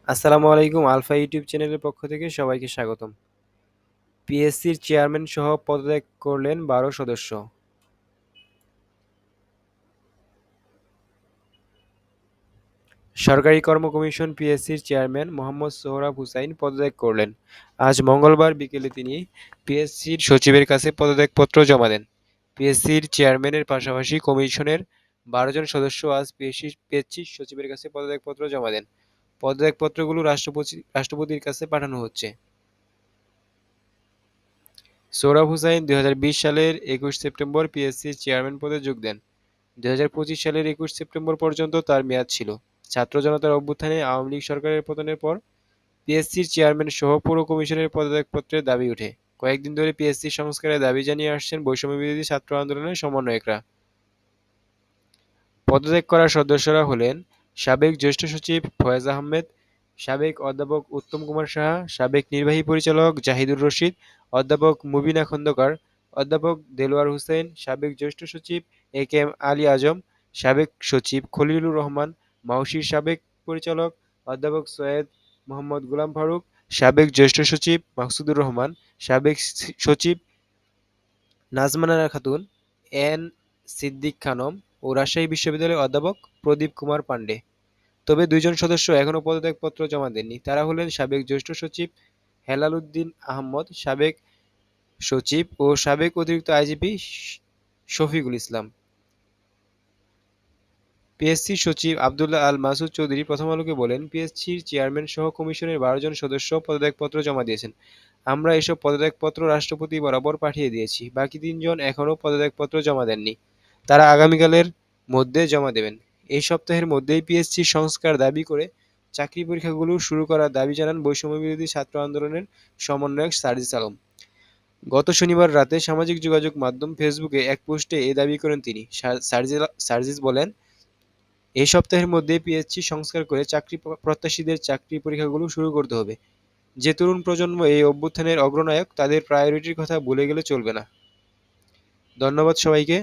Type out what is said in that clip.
আসসালামু আলাইকুম alpha YouTube চ্যানেলের পক্ষ থেকে সবাইকে স্বাগতম। পিএসসির চেয়ারম্যান সহ পদত্যাগ করলেন ১২ সদস্য। সরকারি কর্ম কমিশন পিএসসির চেয়ারম্যান মোহাম্মদ সোহরাব হুসাইন পদত্যাগ করলেন। আজ মঙ্গলবার বিকেলে তিনি পিএসসির সচিবের কাছে পদত্যাগপত্র জমা দেন। পিএসসির চেয়ারম্যানের পাশাপাশি কমিশনের ১২ জন সদস্য আজ পিএসসির সচিবের কাছে পদত্যাগপত্র জমা দেন। পদত্যাগপত্রগুলো রাষ্ট্রপতির কাছে পাঠানো হচ্ছে। সোহরাব হুসাইন ২০২০ সালের ২১ সেপ্টেম্বর পিএসসির চেয়ারম্যান পদে যোগ দেন। ২০২৫ সালের ২১ সেপ্টেম্বর পর্যন্ত তার মেয়াদ ছিল। ছাত্র জনতার অভ্যুত্থানে আওয়ামী লীগ সরকারের পতনের পর পিএসসির চেয়ারম্যান সহ পুরো কমিশনের পদত্যাগপত্রের দাবি ওঠে। কয়েকদিন ধরে পিএসসি সংস্কারের দাবি জানিয়ে আসছেন বৈষম্যবিরোধী ছাত্র আন্দোলনের সমন্বয়করা। পদত্যাগ করা সদস্যরা হলেন সাবেক জ্যেষ্ঠ সচিব ফয়েজ আহমেদ, সাবেক অধ্যাপক উত্তম কুমার সাহা, সাবেক নির্বাহী পরিচালক জাহিদুর রশিদ, অধ্যাপক মুবিনা খন্দকার, অধ্যাপক দেলোয়ার হোসেন, সাবেক জ্যেষ্ঠ সচিব এ কে এম আলী আজম, সাবেক সচিব খলিলুর রহমান, মাউশির সাবেক পরিচালক অধ্যাপক সৈয়দ মোহাম্মদ গোলাম ফারুক, সাবেক জ্যেষ্ঠ সচিব মাকসুদুর রহমান, সাবেক সচিব নাজমানা খাতুন, এন সিদ্দিক খানম ও রাজশাহী বিশ্ববিদ্যালয়ের অধ্যাপক প্রদীপ কুমার পাণ্ডে। তবে দুইজন সদস্য এখনও পদত্যাগপত্র জমা দেননি। তারা হলেন সাবেক জ্যেষ্ঠ সচিব হেলাল উদ্দিন আহমদ, সাবেক সচিব ও সাবেক অতিরিক্ত আইজিপি শফিকুল ইসলাম। পিএসসি সচিব আবদুল্লাহ আল মাসুদ চৌধুরী প্রথম আলোকে বলেন, পিএসসির চেয়ারম্যান সহ কমিশনের ১২ জন সদস্য পদত্যাগপত্র জমা দিয়েছেন। আমরা এসব পদত্যাগপত্র রাষ্ট্রপতি বরাবর পাঠিয়ে দিয়েছি। বাকি ৩ জন এখনও পদত্যাগপত্র জমা দেননি। তারা আগামীকালের মধ্যে জমা দেবেন। এই সপ্তাহের মধ্যেই পিএসসি সংস্কার দাবি করে চাকরি পরীক্ষাগুলো শুরু করার দাবি জানান বৈষম্যবিরোধী ছাত্র আন্দোলনের সমন্বয়ক সার্জিস আলম। গত শনিবার রাতে সামাজিক যোগাযোগ মাধ্যম ফেসবুকে এক পোস্টে এ দাবি করেন তিনি। সার্জিস বলেন, এই সপ্তাহের মধ্যে পিএসসি সংস্কার করে চাকরি প্রত্যাশীদের চাকরি পরীক্ষাগুলো শুরু করতে হবে। যে তরুণ প্রজন্ম এই অভ্যুত্থানের অগ্রনায়ক, তাদের প্রায়োরিটির কথা ভুলে গেলে চলবে না। ধন্যবাদ সবাইকে।